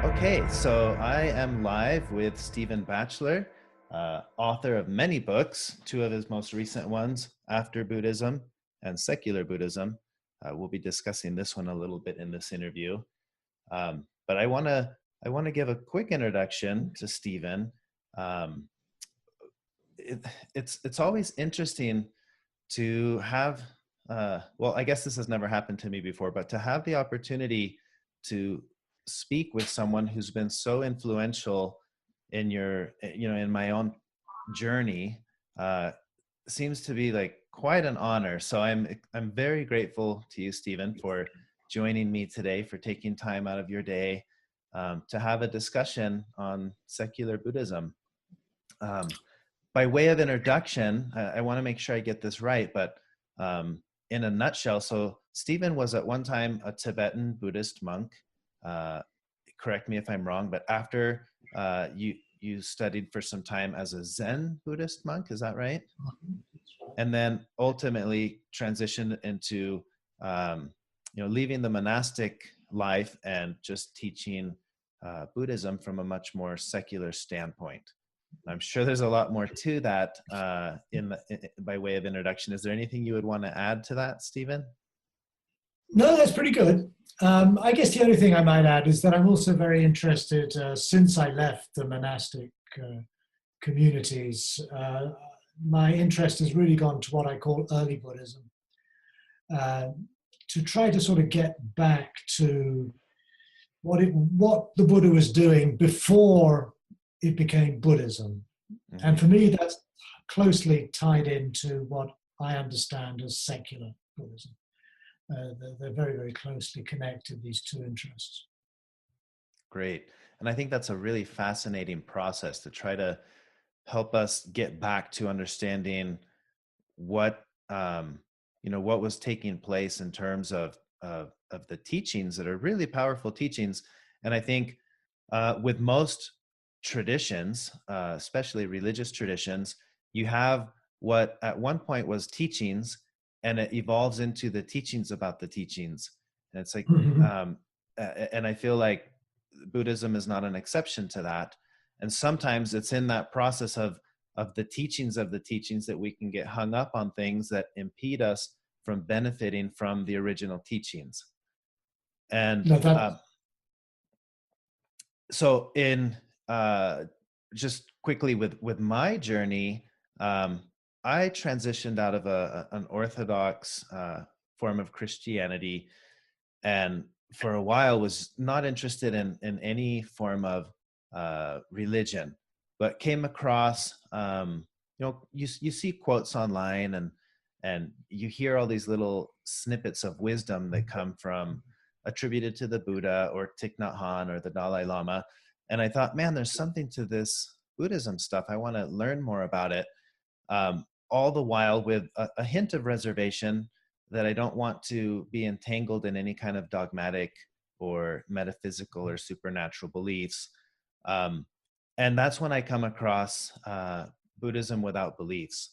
Okay, so I am live with Stephen Batchelor, author of many books, two of his most recent ones, After Buddhism and Secular Buddhism. We'll be discussing this one a little bit in this interview. But I want to give a quick introduction to Stephen. It's always interesting to have, well, I guess this has never happened to me before, but to have the opportunity to speak with someone who's been so influential in in my own journey, seems to be like quite an honor. So I'm very grateful to you, Stephen, for joining me today, for taking time out of your day to have a discussion on secular Buddhism. By way of introduction, I want to make sure I get this right, but in a nutshell, so Stephen was at one time a Tibetan Buddhist monk. Correct me if I'm wrong, but after you studied for some time as a Zen Buddhist monk, is that right? And then ultimately transitioned into leaving the monastic life and just teaching Buddhism from a much more secular standpoint. I'm sure there's a lot more to that by way of introduction. Is there anything you would want to add to that, Stephen? No, that's pretty good. I guess the only thing I might add is that I'm also very interested, since I left the monastic communities, my interest has really gone to what I call early Buddhism, to try to sort of get back to what the Buddha was doing before it became Buddhism. Mm-hmm. And for me, that's closely tied into what I understand as secular Buddhism. They're very, very closely connected, these two interests. Great. And I think that's a really fascinating process to try to help us get back to understanding what was taking place in terms of the teachings that are really powerful teachings. And I think with most traditions, especially religious traditions, you have what at one point was teachings, and it evolves into the teachings about the teachings. And it's like, and I feel like Buddhism is not an exception to that. And sometimes it's in that process of the teachings that we can get hung up on things that impede us from benefiting from the original teachings. And so in just quickly with my journey, I transitioned out of an Orthodox form of Christianity, and for a while was not interested in any form of religion, but came across, you see quotes online and you hear all these little snippets of wisdom that come from attributed to the Buddha or Thich Nhat Hanh or the Dalai Lama. And I thought, man, there's something to this Buddhism stuff. I want to learn more about it. All the while with a hint of reservation that I don't want to be entangled in any kind of dogmatic or metaphysical or supernatural beliefs. And that's when I come across Buddhism without beliefs.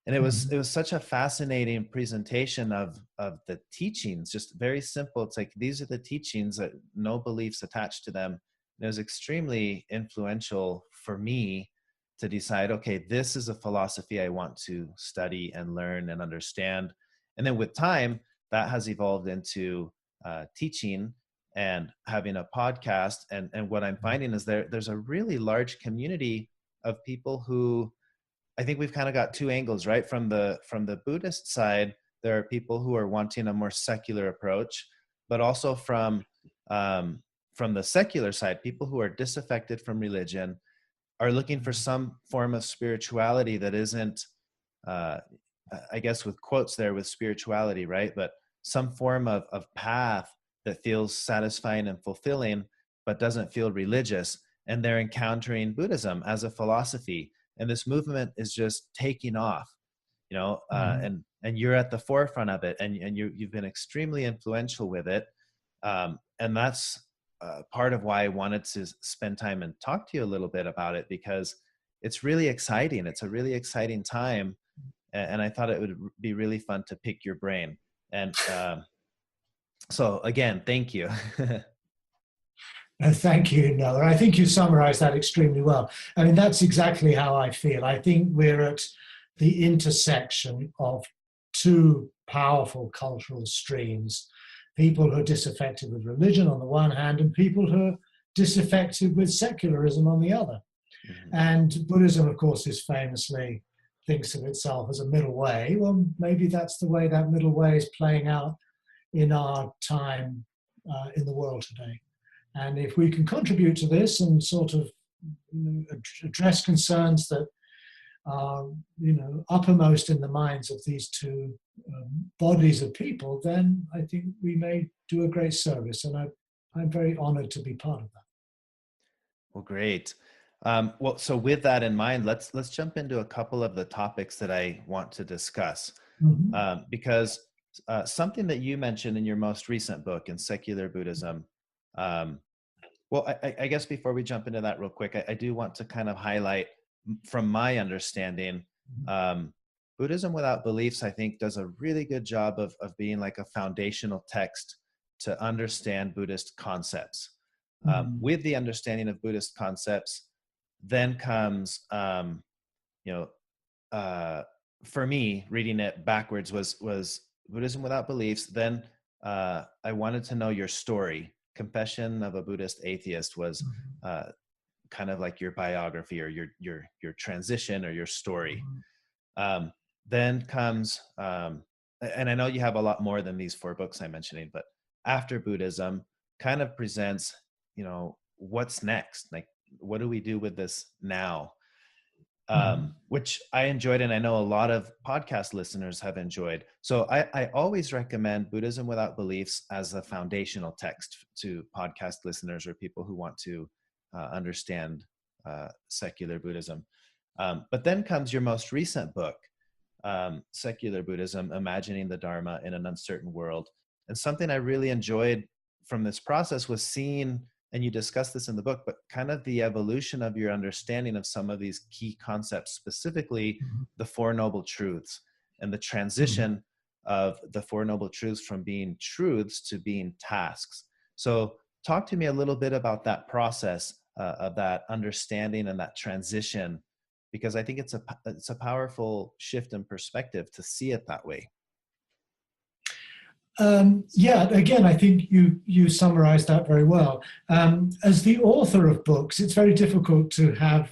And it was such a fascinating presentation of the teachings, just very simple. It's like, these are the teachings that no beliefs attached to them. And it was extremely influential for me to decide, okay, this is a philosophy I want to study and learn and understand. And then with time, that has evolved into teaching and having a podcast. And what I'm finding is there's a really large community of people who, I think we've kind of got two angles, right? From the Buddhist side, there are people who are wanting a more secular approach, but also from the secular side, people who are disaffected from religion are looking for some form of spirituality that isn't, I guess with quotes there with spirituality, right? But some form of path that feels satisfying and fulfilling, but doesn't feel religious. And they're encountering Buddhism as a philosophy. And this movement is just taking off, and you're at the forefront of it, and you've been extremely influential with it. And that's part of why I wanted to spend time and talk to you a little bit about it, because it's really exciting. It's a really exciting time. and I thought it would be really fun to pick your brain. And so again, thank you. Thank you, Noah. I think you summarized that extremely well. I mean, that's exactly how I feel. I think we're at the intersection of two powerful cultural streams: people who are disaffected with religion on the one hand, and people who are disaffected with secularism on the other. Mm-hmm. And Buddhism, of course, is famously thinks of itself as a middle way. Well, maybe that's the way that middle way is playing out in our time in the world today. And if we can contribute to this and sort of address concerns that are uppermost in the minds of these two bodies of people, then I think we may do a great service. And I'm very honored to be part of that. Well, great. Well, so with that in mind, let's jump into a couple of the topics that I want to discuss. Mm-hmm. Because something that you mentioned in your most recent book, in Secular Buddhism, well, I guess before we jump into that real quick, I do want to kind of highlight, from my understanding, Buddhism Without Beliefs, I think, does a really good job of being like a foundational text to understand Buddhist concepts. With the understanding of Buddhist concepts, then comes, for me, reading it backwards was Buddhism Without Beliefs. Then I wanted to know your story. Confession of a Buddhist Atheist was kind of like your biography or your transition or your story. Then comes, and I know you have a lot more than these 4 books I'm mentioning, but After Buddhism kind of presents, what's next? Like, what do we do with this now? Which I enjoyed, and I know a lot of podcast listeners have enjoyed. So I always recommend Buddhism Without Beliefs as a foundational text to podcast listeners or people who want to understand secular Buddhism. But then comes your most recent book, Secular Buddhism, Imagining the Dharma in an Uncertain World. And something I really enjoyed from this process was seeing, and you discuss this in the book, but kind of the evolution of your understanding of some of these key concepts, specifically the Four Noble Truths and the transition of the Four Noble Truths from being truths to being tasks. So talk to me a little bit about that process of that understanding and that transition, because I think it's a powerful shift in perspective to see it that way. Again, I think you summarized that very well. As the author of books, it's very difficult to have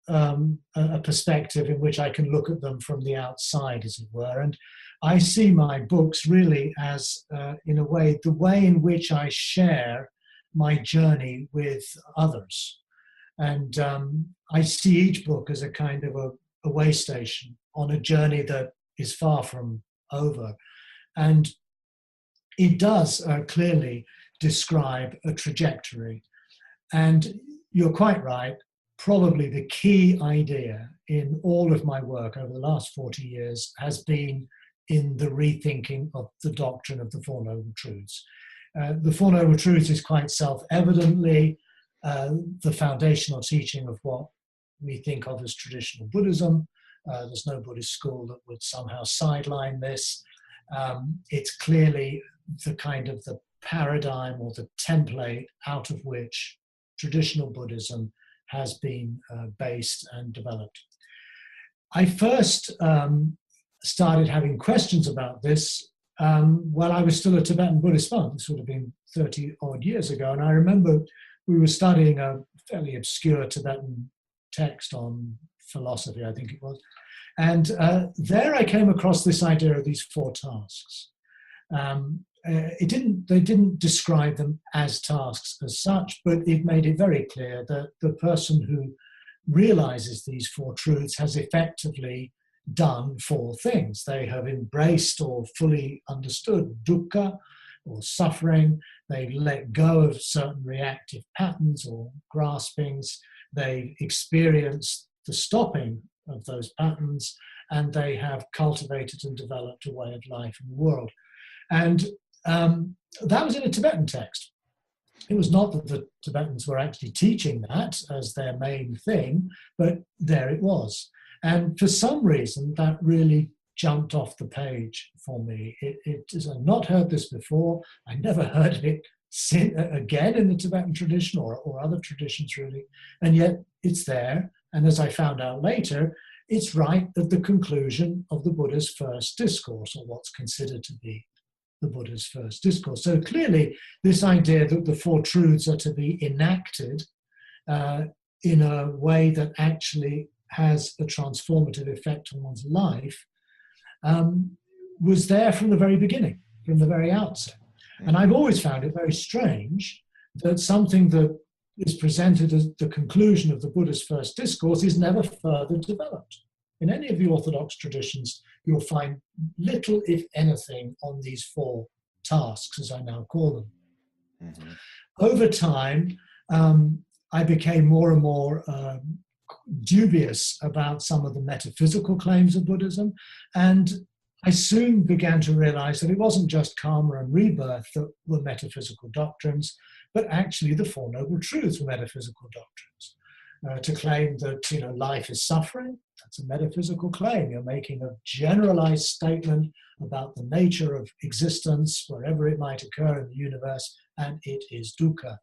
a perspective in which I can look at them from the outside, as it were. And I see my books really as, in a way, the way in which I share my journey with others. And I see each book as a kind of a way station on a journey that is far from over. And it does clearly describe a trajectory. And you're quite right, probably the key idea in all of my work over the last 40 years has been in the rethinking of the doctrine of the Four Noble Truths. The Four Noble Truths is quite self-evidently the foundational teaching of what we think of as traditional Buddhism. There's no Buddhist school that would somehow sideline this. It's clearly the kind of the paradigm or the template out of which traditional Buddhism has been based and developed. I first started having questions about this while I was still a Tibetan Buddhist monk. This would have been 30 odd years ago. And I remember we were studying a fairly obscure Tibetan text on philosophy, I think it was. And there I came across this idea of these 4 tasks. They didn't describe them as tasks as such, but it made it very clear that the person who realizes these 4 truths has effectively done 4 things. They have embraced or fully understood dukkha, or suffering. They let go of certain reactive patterns or graspings. They experience the stopping of those patterns, and they have cultivated and developed a way of life in the world. And that was in a Tibetan text. It was not that the Tibetans were actually teaching that as their main thing, but there it was. And for some reason, that really jumped off the page for me. It is, I've not heard this before. I never heard of it again in the Tibetan tradition or other traditions really, and yet it's there. And as I found out later, it's right at the conclusion of the Buddha's first discourse, or what's considered to be the Buddha's first discourse. So clearly, this idea that the Four Truths are to be enacted in a way that actually has a transformative effect on one's life was there from the very beginning, from the very outset. And I've always found it very strange that something that is presented as the conclusion of the Buddha's first discourse is never further developed. In any of the Orthodox traditions, you'll find little, if anything, on these four tasks, as I now call them. Mm-hmm. Over time, I became more and more dubious about some of the metaphysical claims of Buddhism, and I soon began to realize that it wasn't just karma and rebirth that were metaphysical doctrines, but actually the Four Noble Truths were metaphysical doctrines. To claim that life is suffering, that's a metaphysical claim. You're making a generalized statement about the nature of existence, wherever it might occur in the universe, and it is dukkha.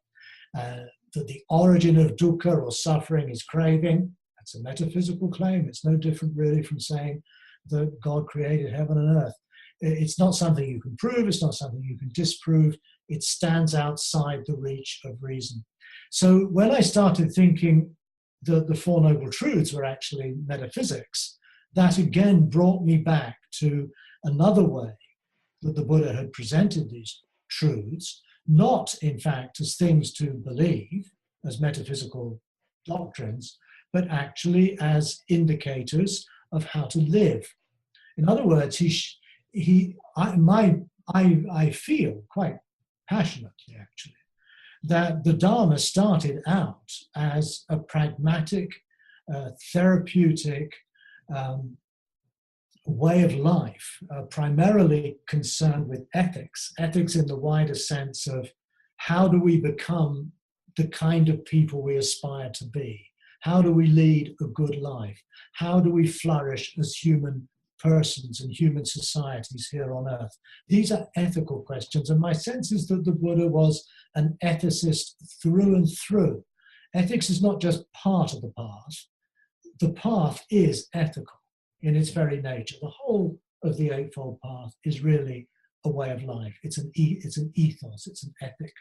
That the origin of dukkha or suffering is craving, that's a metaphysical claim. It's no different really from saying that God created heaven and earth. It's not something you can prove, it's not something you can disprove. It stands outside the reach of reason. So when I started thinking that the Four Noble Truths were actually metaphysics, that again brought me back to another way that the Buddha had presented these truths, not in fact as things to believe, as metaphysical doctrines, but actually as indicators of how to live. In other words, I feel quite passionately actually that the Dharma started out as a pragmatic, therapeutic way of life, primarily concerned with ethics in the wider sense of how do we become the kind of people we aspire to be? How do we lead a good life? How do we flourish as human persons and human societies here on earth? These are ethical questions, and my sense is that the Buddha was an ethicist through and through. Ethics is not just part of the path. The path is ethical in its very nature. The whole of the Eightfold Path is really a way of life. It's an ethos, it's an ethic.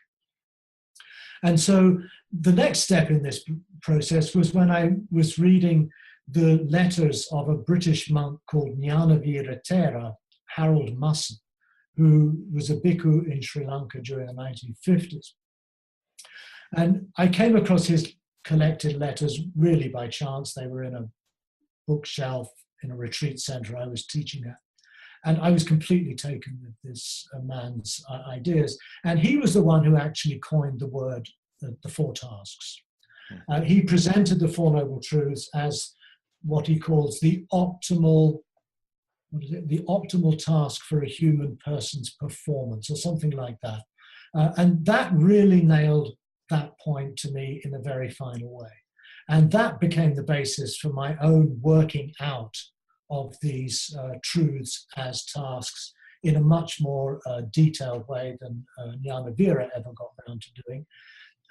And so the next step in this process was when I was reading the letters of a British monk called Jnanavira Thera, Harold Musson, who was a bhikkhu in Sri Lanka during the 1950s. And I came across his collected letters really by chance. They were in a bookshelf in a retreat center I was teaching at. And I was completely taken with this man's ideas. And he was the one who actually coined the word, the four tasks. He presented the Four Noble Truths as what he calls the optimal task for a human person's performance, or something like that. And that really nailed that point to me in a very final way. And that became the basis for my own working out of these truths as tasks in a much more detailed way than Jnanavira ever got around to doing.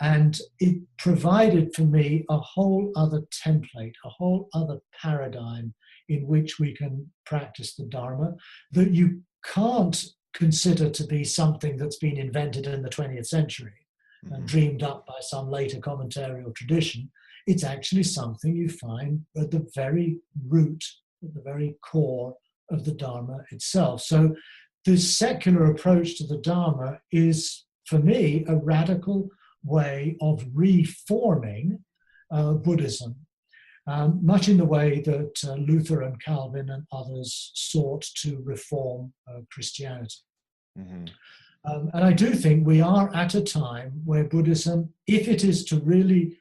And it provided for me a whole other template, a whole other paradigm in which we can practice the Dharma that you can't consider to be something that's been invented in the 20th century and dreamed up by some later commentary or tradition. It's actually something you find at the very root, at the very core of the Dharma itself. So this secular approach to the Dharma is, for me, a radical way of reforming Buddhism, much in the way that Luther and Calvin and others sought to reform Christianity. Mm-hmm. And I do think we are at a time where Buddhism, if it is to really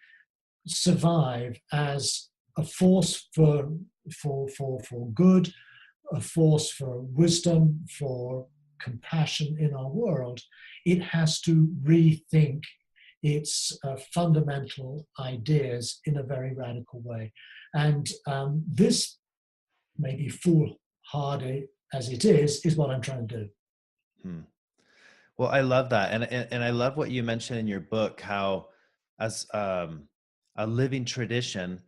survive as a force for good, a force for wisdom, for compassion in our world, it has to rethink its fundamental ideas in a very radical way. And this may be hard as it is what I'm trying to do. Hmm. Well, I love that, and I love what you mentioned in your book, how as a living tradition,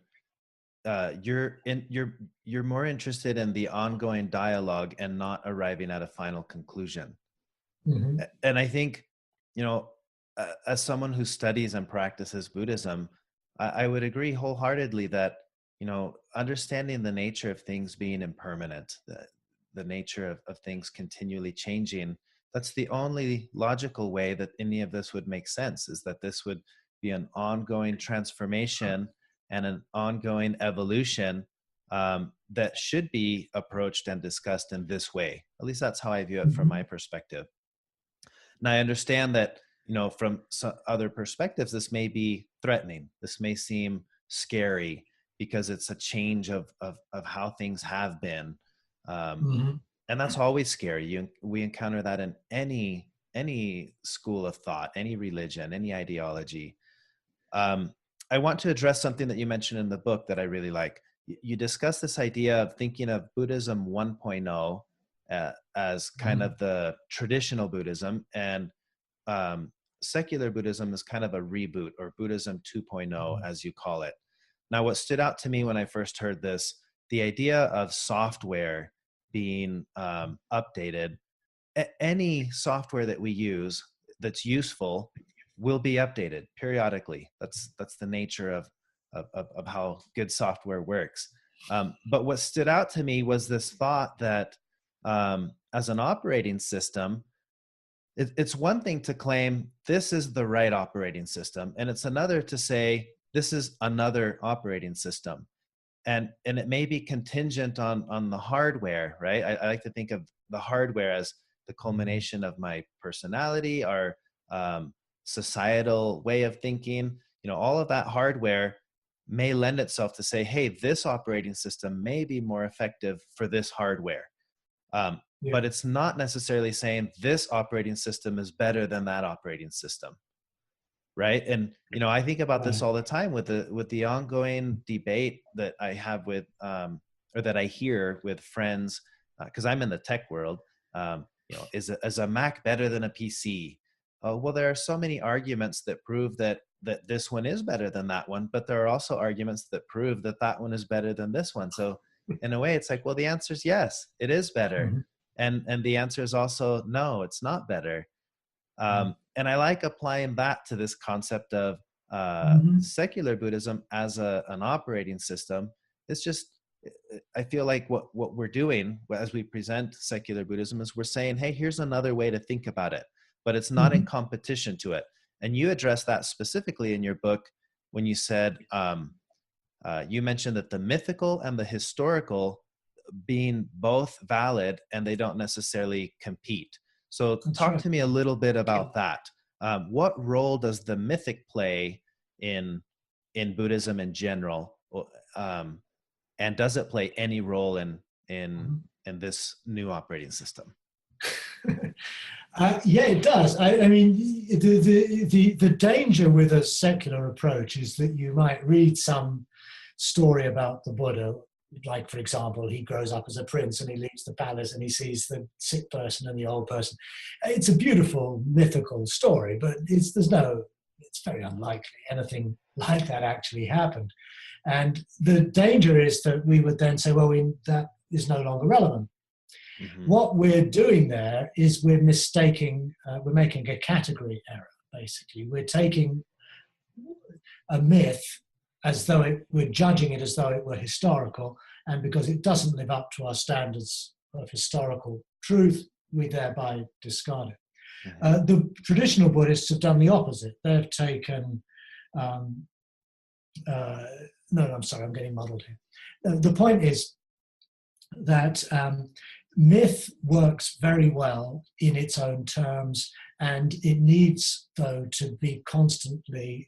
you're more interested in the ongoing dialogue and not arriving at a final conclusion. Mm-hmm. And I think, as someone who studies and practices Buddhism, I would agree wholeheartedly that, understanding the nature of things being impermanent, the nature of things continually changing, that's the only logical way that any of this would make sense, is that this would be an ongoing transformation and an ongoing evolution, that should be approached and discussed in this way. At least that's how I view it from my perspective. And I understand that, from some other perspectives, this may be threatening. This may seem scary because it's a change of how things have been. Mm-hmm. And that's always scary. We encounter that in any school of thought, any religion, any ideology. I want to address something that you mentioned in the book that I really like. You discuss this idea of thinking of Buddhism 1.0 as kind of the traditional Buddhism, and secular Buddhism is kind of a reboot, or Buddhism 2.0, as you call it. Now, what stood out to me when I first heard this, the idea of software being updated. Any software that we use that's useful will be updated periodically. That's the nature of how good software works. But what stood out to me was this thought that as an operating system, it's one thing to claim this is the right operating system, and it's another to say this is another operating system. And it may be contingent on the hardware, right? I like to think of the hardware as the culmination of my personality, our societal way of thinking. All of that hardware may lend itself to say, hey, this operating system may be more effective for this hardware. But it's not necessarily saying this operating system is better than that operating system. Right. And, I think about this all the time with the ongoing debate that I have with, or that I hear with friends, because I'm in the tech world. Is a Mac better than a PC? Well, there are so many arguments that prove that this one is better than that one, but there are also arguments that prove that that one is better than this one. So in a way, it's like, well, the answer is yes, it is better. Mm-hmm. And the answer is also, no, it's not better. And I like applying that to this concept of secular Buddhism as an operating system. It's just, I feel like what we're doing as we present secular Buddhism is we're saying, hey, here's another way to think about it, but it's not in competition to it. And you address that specifically in your book when you said, you mentioned that the mythical and the historical being both valid, and they don't necessarily compete. So talk to me a little bit about that. What role does the mythic play in Buddhism in general? And does it play any role in this new operating system? Yeah, it does. I mean, the danger with a secular approach is that you might read some story about the Buddha, like, for example, he grows up as a prince and he leaves the palace and he sees the sick person and the old person. It's a beautiful mythical story, but it's very unlikely anything like that actually happened. And the danger is that we would then say, well, that is no longer relevant. What we're doing there is we're making a category error, basically. We're taking a myth as though we're judging it as though it were historical, and because it doesn't live up to our standards of historical truth, we thereby discard it. The traditional Buddhists have done the opposite. They've taken, I'm getting muddled here. The point is that myth works very well in its own terms, and it needs, though, to be constantly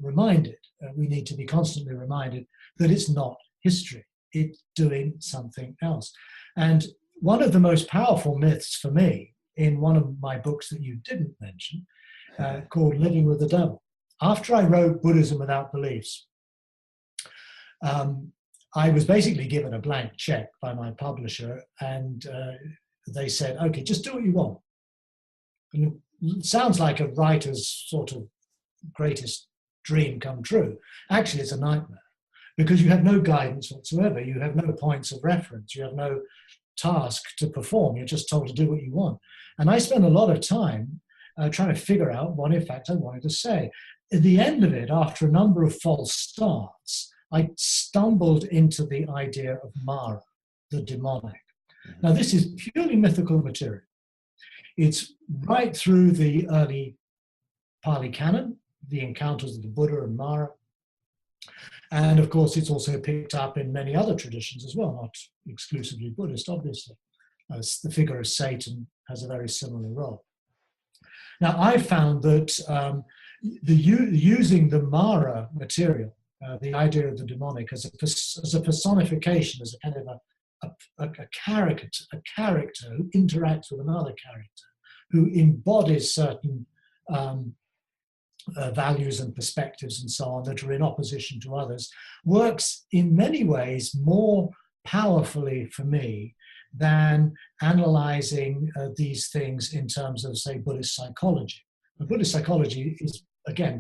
reminded. We need to be constantly reminded that it's not history. It's doing something else. And one of the most powerful myths for me, in one of my books that you didn't mention, called Living with the Devil, after I wrote Buddhism Without Beliefs, I was basically given a blank check by my publisher, and they said, okay, just do what you want. And it sounds like a writer's sort of greatest dream come true. Actually, it's a nightmare, because you have no guidance whatsoever. You have no points of reference. You have no task to perform. You're just told to do what you want. And I spent a lot of time trying to figure out what, in fact, I wanted to say. At the end of it, after a number of false starts, I stumbled into the idea of Mara, the demonic. Now, this is purely mythical material. It's right through the early Pali Canon, the encounters of the Buddha and Mara. And of course, it's also picked up in many other traditions as well, not exclusively Buddhist, obviously, as the figure of Satan has a very similar role. Now, I found that using the Mara material, the idea of the demonic as a personification, as a kind of a character who interacts with another character, who embodies certain values and perspectives and so on that are in opposition to others, works in many ways more powerfully for me than analyzing these things in terms of, say, Buddhist psychology. But Buddhist psychology is, again,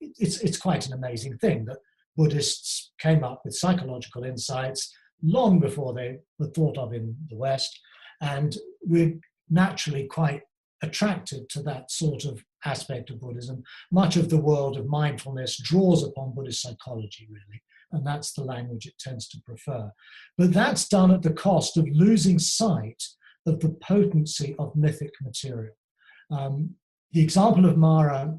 it's quite an amazing thing that Buddhists came up with psychological insights long before they were thought of in the West, and we're naturally quite attracted to that sort of aspect of Buddhism. Much of the world of mindfulness draws upon Buddhist psychology, really, and that's the language it tends to prefer. But that's done at the cost of losing sight of the potency of mythic material. The example of Mara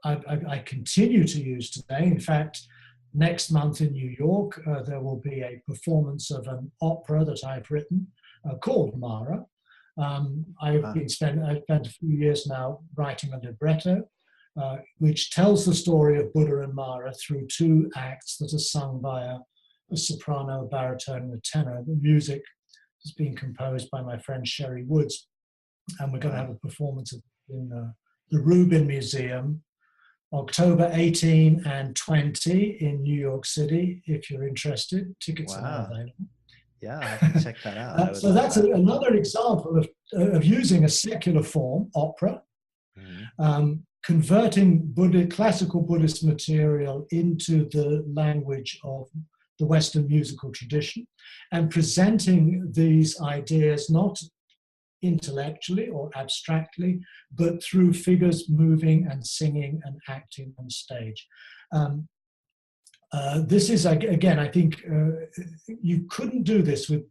I continue to use today. In fact, next month in New York, there will be a performance of an opera that I've written called Mara. I've spent a few years now writing a libretto, which tells the story of Buddha and Mara through two acts that are sung by a soprano, a baritone, and a tenor. The music has been composed by my friend Sherry Woods, and we're going to have a performance in the Rubin Museum, October 18 and 20 in New York City. If you're interested, tickets are now available. Yeah, I have to check that out. So that's another example of using a secular form, opera, converting classical Buddhist material into the language of the Western musical tradition, and presenting these ideas not intellectually or abstractly, but through figures moving and singing and acting on stage. This is, again, I think you couldn't do this with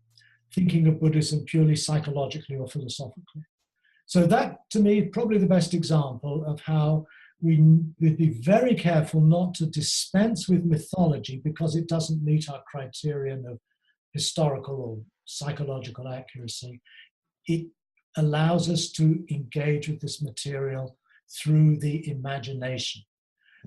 thinking of Buddhism purely psychologically or philosophically. So that, to me, is probably the best example of how we'd be very careful not to dispense with mythology because it doesn't meet our criterion of historical or psychological accuracy. It allows us to engage with this material through the imagination.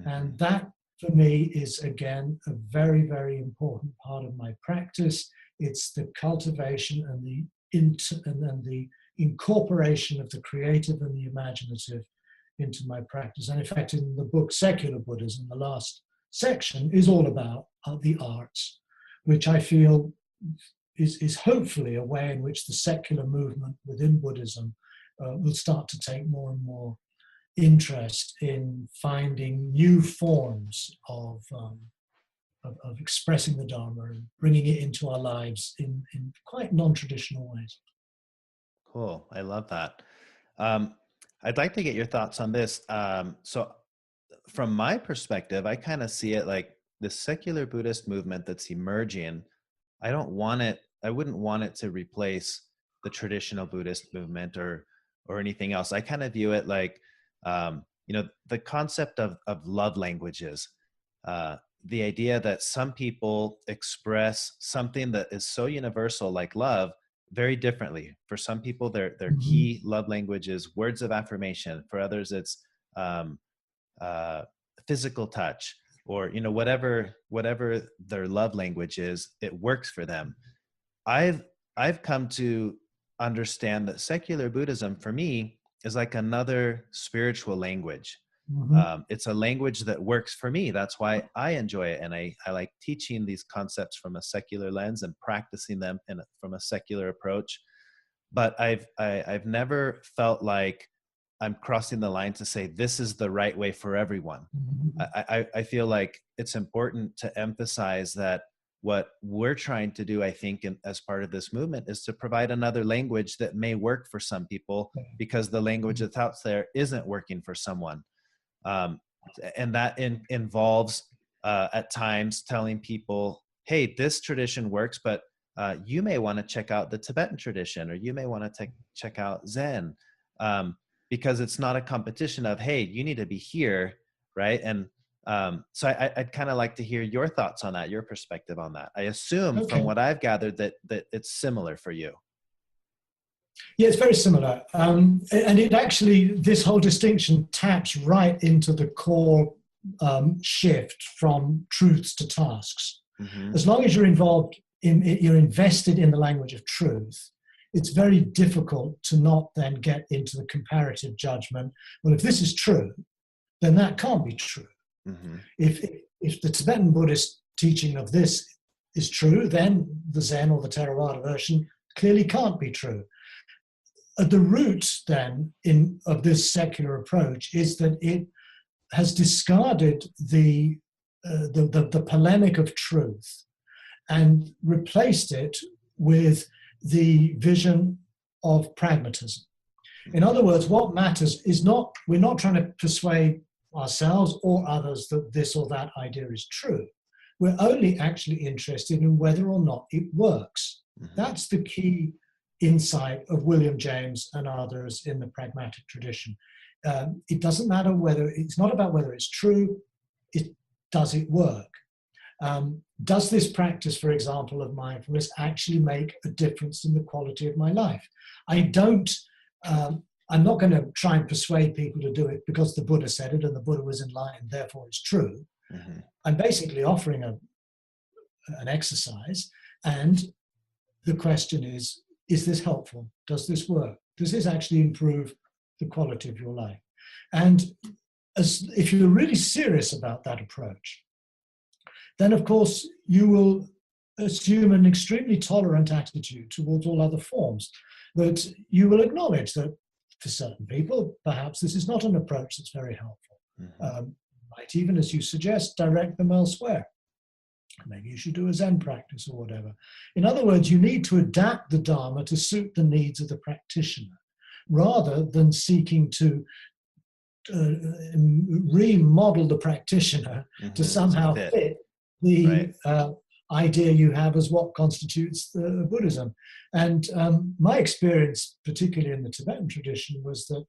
And that, for me, is, again, a very, very important part of my practice. It's the cultivation and the incorporation of the creative and the imaginative into my practice. And in fact, in the book Secular Buddhism, the last section is all about the arts, which I feel is hopefully a way in which the secular movement within Buddhism will start to take more and more interest in finding new forms of expressing the Dharma and bringing it into our lives in quite non-traditional ways. Cool. I love that. I'd like to get your thoughts on this. So from my perspective, I kind of see it like the secular Buddhist movement that's emerging. I wouldn't want it to replace the traditional Buddhist movement or anything else. I kind of view it like, the concept of love languages, the idea that some people express something that is so universal like love very differently. For some people, their key love language is words of affirmation. For others, it's physical touch, or whatever their love language is, it works for them. I've come to understand that secular Buddhism for me is like another spiritual language. It's a language that works for me. That's why I enjoy it. And I like teaching these concepts from a secular lens and practicing them from a secular approach. But I've never felt like I'm crossing the line to say this is the right way for everyone. I feel like it's important to emphasize that what we're trying to do, I think, as part of this movement, is to provide another language that may work for some people because the language that's out there isn't working for someone. And that involves at times telling people, hey, this tradition works, but you may want to check out the Tibetan tradition, or you may want to check out Zen, because it's not a competition of, hey, you need to be here, right? And so I'd kind of like to hear your thoughts on that, your perspective on that. I assume from what I've gathered that it's similar for you. Yeah, it's very similar. And it actually, this whole distinction taps right into the core shift from truths to tasks. As long as you're involved you're invested in the language of truth, it's very difficult to not then get into the comparative judgment. Well, if this is true, then that can't be true. If the Tibetan Buddhist teaching of this is true, then the Zen or the Theravada version clearly can't be true. At the root then of this secular approach is that it has discarded the polemic of truth and replaced it with the vision of pragmatism. In other words, what matters is not, we're not trying to persuade ourselves or others that this or that idea is true. We're only actually interested in whether or not it works. That's the key insight of William James and others in the pragmatic tradition. It doesn't matter it's not about whether it's true, does it work? Does this practice, for example, of mindfulness actually make a difference in the quality of my life? I'm not going to try and persuade people to do it because the Buddha said it and the Buddha was enlightened, therefore it's true. I'm basically offering an exercise, and the question is this helpful? Does this work? Does this actually improve the quality of your life? And if you're really serious about that approach, then of course you will assume an extremely tolerant attitude towards all other forms, that you will acknowledge that for certain people, perhaps this is not an approach that's very helpful. Might even, as you suggest, direct them elsewhere. Maybe you should do a Zen practice or whatever. In other words, you need to adapt the Dharma to suit the needs of the practitioner, rather than seeking to remodel the practitioner to somehow fit the idea you have as what constitutes the Buddhism. And my experience, particularly in the Tibetan tradition, was that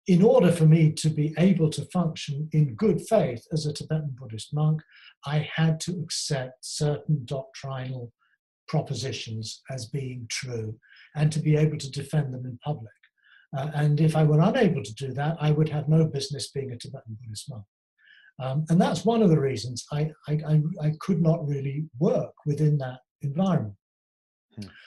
in order for me to be able to function in good faith as a Tibetan Buddhist monk, I had to accept certain doctrinal propositions as being true and to be able to defend them in public. And if I were unable to do that, I would have no business being a Tibetan Buddhist monk. And that's one of the reasons I could not really work within that environment.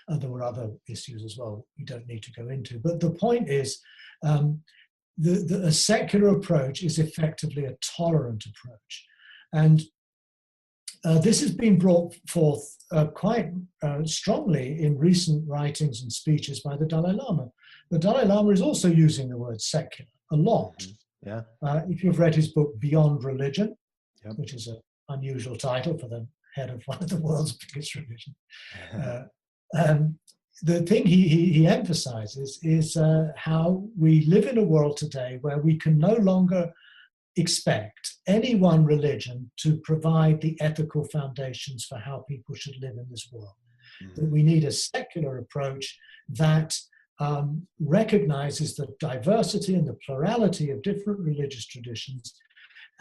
There were other issues as well we don't need to go into. But the point is, a secular approach is effectively a tolerant approach. And this has been brought forth quite strongly in recent writings and speeches by the Dalai Lama. The Dalai Lama is also using the word secular a lot. If you've read his book, Beyond Religion, which is an unusual title for the head of one of the world's biggest religions, the thing he emphasizes is how we live in a world today where we can no longer expect any one religion to provide the ethical foundations for how people should live in this world. That we need a secular approach that recognizes the diversity and the plurality of different religious traditions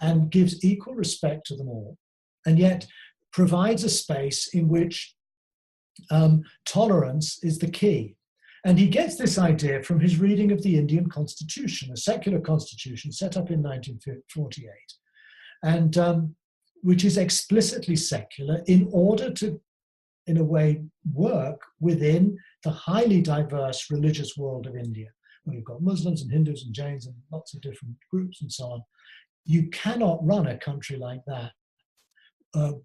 and gives equal respect to them all, and yet provides a space in which tolerance is the key. And he gets this idea from his reading of the Indian Constitution, a secular constitution set up in 1948, and which is explicitly secular in order to, in a way, work within the highly diverse religious world of India, where you've got Muslims and Hindus and Jains and lots of different groups and so on. You cannot run a country like that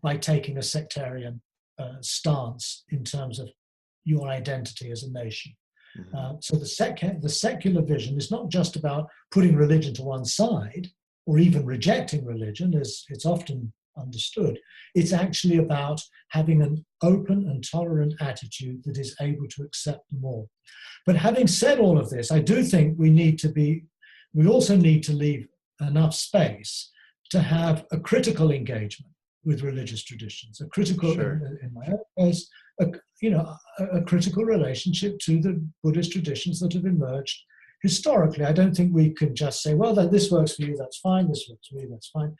by taking a sectarian stance in terms of your identity as a nation. So the secular vision is not just about putting religion to one side or even rejecting religion, as it's often understood. It's actually about having an open and tolerant attitude that is able to accept them all. But having said all of this, I do think we also need to leave enough space to have a critical engagement with religious traditions, a critical, Sure. in my own case, a critical relationship to the Buddhist traditions that have emerged historically. I don't think we can just say, well, this works for you, that's fine, this works for me, that's fine.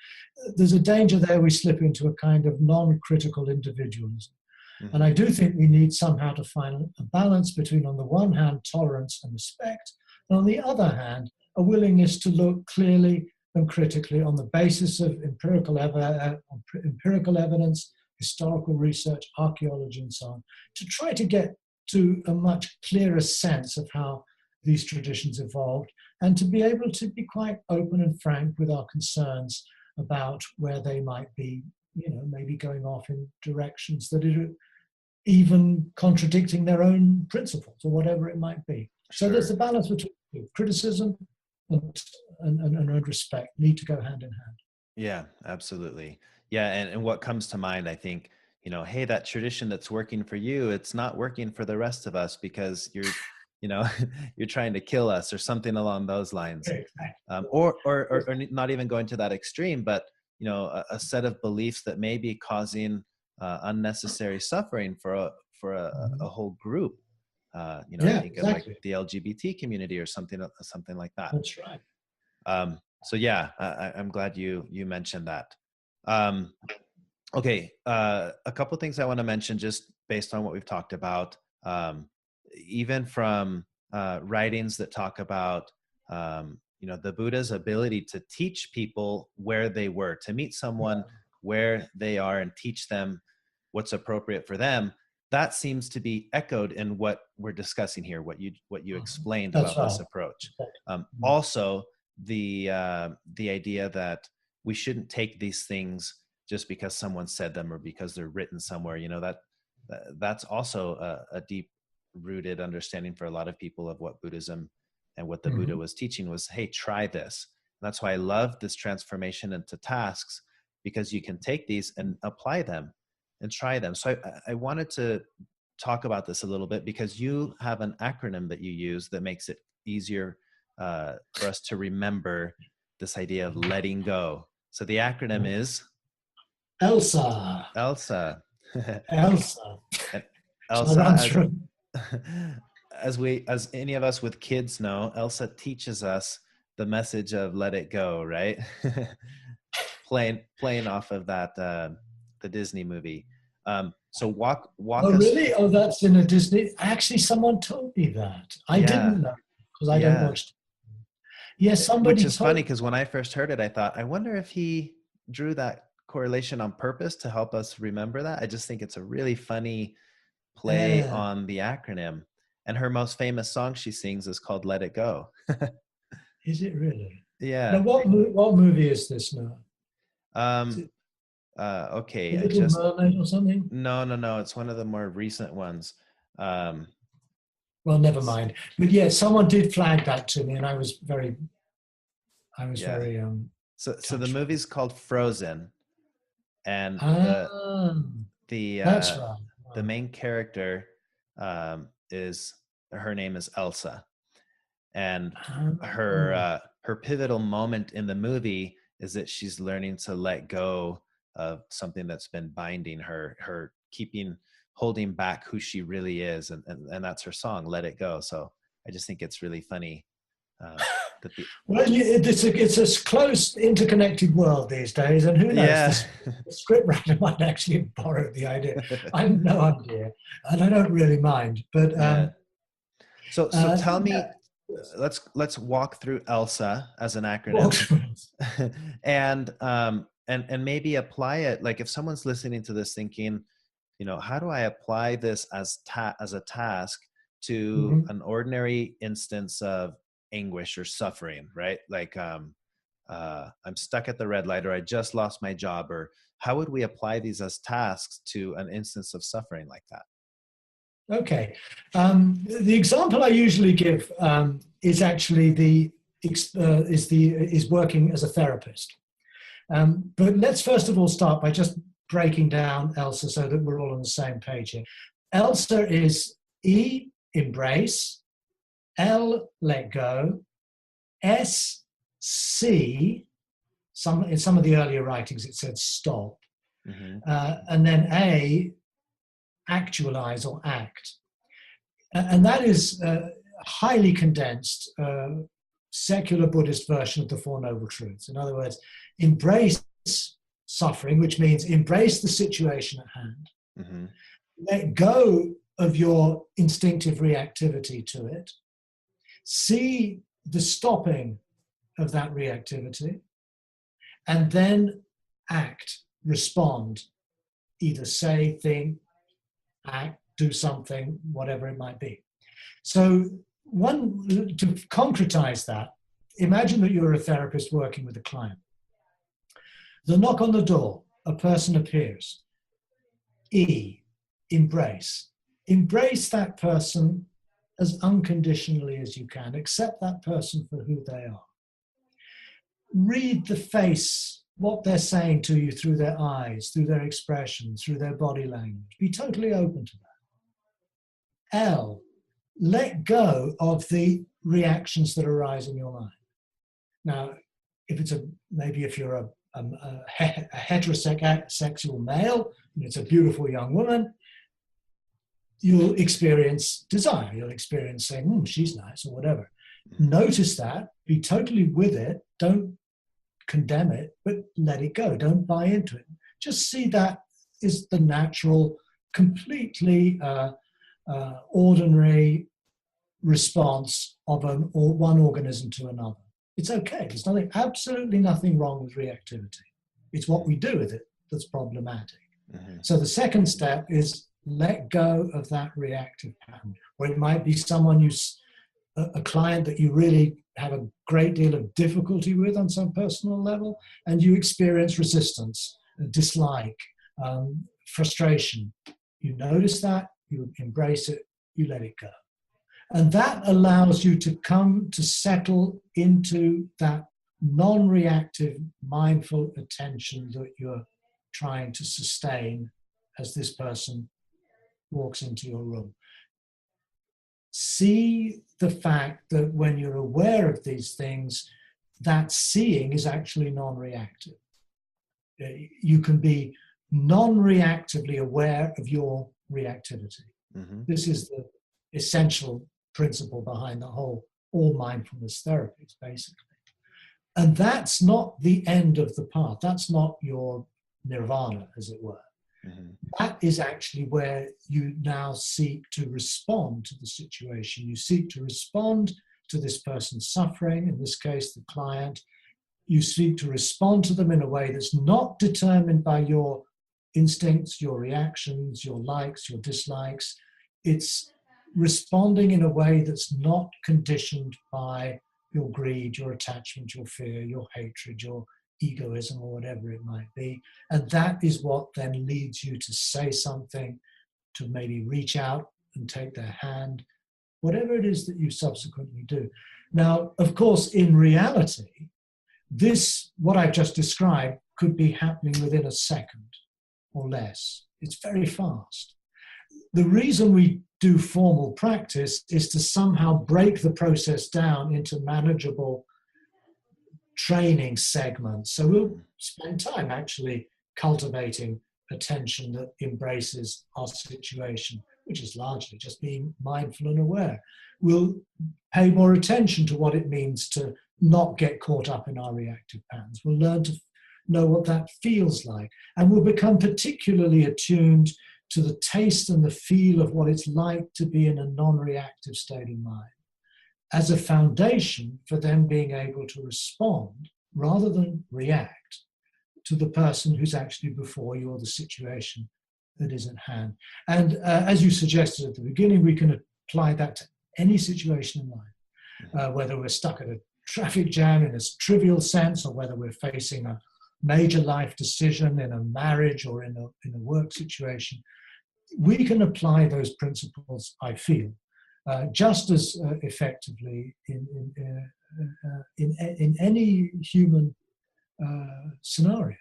There's a danger there we slip into a kind of non-critical individualism. And I do think we need somehow to find a balance between, on the one hand, tolerance and respect, and on the other hand, a willingness to look clearly and critically on the basis of empirical evidence, historical research, archaeology, and so on, to try to get to a much clearer sense of how these traditions evolved, and to be able to be quite open and frank with our concerns about where they might be, maybe going off in directions that are even contradicting their own principles or whatever it might be. So there's a balance between criticism and respect need to go hand in hand. Yeah, absolutely. Yeah, and what comes to mind, I think, hey, that tradition that's working for you, it's not working for the rest of us because you're trying to kill us or something along those lines. Or not even going to that extreme, but a set of beliefs that may be causing unnecessary suffering for a whole group. I think of like the LGBT community or something like that. That's right. So yeah, I'm glad you mentioned that. Okay, a couple of things I want to mention just based on what we've talked about. Even from writings that talk about the Buddha's ability to teach people where they were, to meet someone where they are and teach them what's appropriate for them. That seems to be echoed in what we're discussing here, what you explained about this approach. Also, the idea that we shouldn't take these things just because someone said them or because they're written somewhere. That's also a deep rooted understanding for a lot of people of what Buddhism and what the Buddha was teaching was, hey, try this. And that's why I love this transformation into tasks, because you can take these and apply them and try them. So I wanted to talk about this a little bit because you have an acronym that you use that makes it easier for us to remember this idea of letting go. So the acronym is ELSA. ELSA. ELSA. ELSA, as any of us with kids know, ELSA teaches us the message of let it go, right? playing off of that the Disney movie. So walk us. Really? Oh, that's in a Disney. Actually, someone told me that. I didn't know because I don't watch. Yes, somebody. Which is funny because when I first heard it, I thought, I wonder if he drew that correlation on purpose to help us remember that. I just think it's a really funny play on the acronym. And her most famous song she sings is called "Let It Go." Is it really? Yeah. Now, what movie is this now? Okay. Little Mermaid or something? No. It's one of the more recent ones. Well, never mind. But yeah, someone did flag that to me, and I was very. So the movie's called Frozen, and that's right. The main character her name is Elsa, and her pivotal moment in the movie is that she's learning to let go of something that's been binding her holding back who she really is, and that's her song, Let It Go. So I just think it's really funny. Well, it's a close, interconnected world these days, and who knows? The script writer might actually have borrowed the idea. I have no idea, and I don't really mind. But so tell me, let's walk through ELSA as an acronym, and maybe apply it. Like if someone's listening to this thinking, how do I apply this as a task to an ordinary instance of anguish or suffering, right? Like I'm stuck at the red light, or I just lost my job, or how would we apply these as tasks to an instance of suffering like that? Okay. The example I usually give is actually is working as a therapist. But let's first of all start by just breaking down ELSA so that we're all on the same page here. ELSA is E, embrace, L, let go, S, see, in some of the earlier writings it said stop, and then A, actualize or act. And that is a highly condensed secular Buddhist version of the Four Noble Truths. In other words, embrace suffering, which means embrace the situation at hand. Let go of your instinctive reactivity to it. See the stopping of that reactivity, and then act, respond, either say, think, act, do something, whatever it might be. So to concretize that, imagine that you're a therapist working with a client. The knock on the door, a person appears. E, embrace. Embrace that person as unconditionally as you can. Accept that person for who they are. Read the face, what they're saying to you through their eyes, through their expressions, through their body language. Be totally open to that. L, let go of the reactions that arise in your mind. Now, if you're a heterosexual male, and it's a beautiful young woman, you'll experience desire. You'll experience saying, she's nice, or whatever. Notice that, be totally with it, don't condemn it, but let it go. Don't buy into it. Just see that is the natural, completely ordinary response of one organism to another. It's okay. There's absolutely nothing wrong with reactivity. It's what we do with it that's problematic. So the second step is let go of that reactive pattern, or it might be a client that you really have a great deal of difficulty with on some personal level, and you experience resistance, dislike, frustration. You notice that, you embrace it, you let it go. And that allows you to come to settle into that non-reactive, mindful attention that you're trying to sustain as this person walks into your room. See the fact that when you're aware of these things, that seeing is actually non-reactive. You can be non-reactively aware of your reactivity. This is the essential principle behind all mindfulness therapies, basically. And that's not the end of the path. That's not your nirvana, as it were. That is actually where you now seek to respond to the situation. You seek to respond to this person's suffering, in this case, the client. You seek to respond to them in a way that's not determined by your instincts, your reactions, your likes, your dislikes. It's responding in a way that's not conditioned by your greed, your attachment, your fear, your hatred, your egoism, or whatever it might be. And that is what then leads you to say something, to maybe reach out and take their hand, whatever it is that you subsequently do. Now, of course, in reality, what I've just described could be happening within a second or less. It's very fast. The reason we do formal practice is to somehow break the process down into manageable training segments. So we'll spend time actually cultivating attention that embraces our situation, which is largely just being mindful and aware. We'll pay more attention to what it means to not get caught up in our reactive patterns. We'll learn to know what that feels like. And we'll become particularly attuned to the taste and the feel of what it's like to be in a non-reactive state of mind, as a foundation for them being able to respond rather than react to the person who's actually before you or the situation that is at hand. And as you suggested at the beginning, we can apply that to any situation in life. whether we're stuck at a traffic jam in a trivial sense, or whether we're facing a major life decision in a marriage or in a work situation. We can apply those principles, I feel, just as effectively in any human scenario.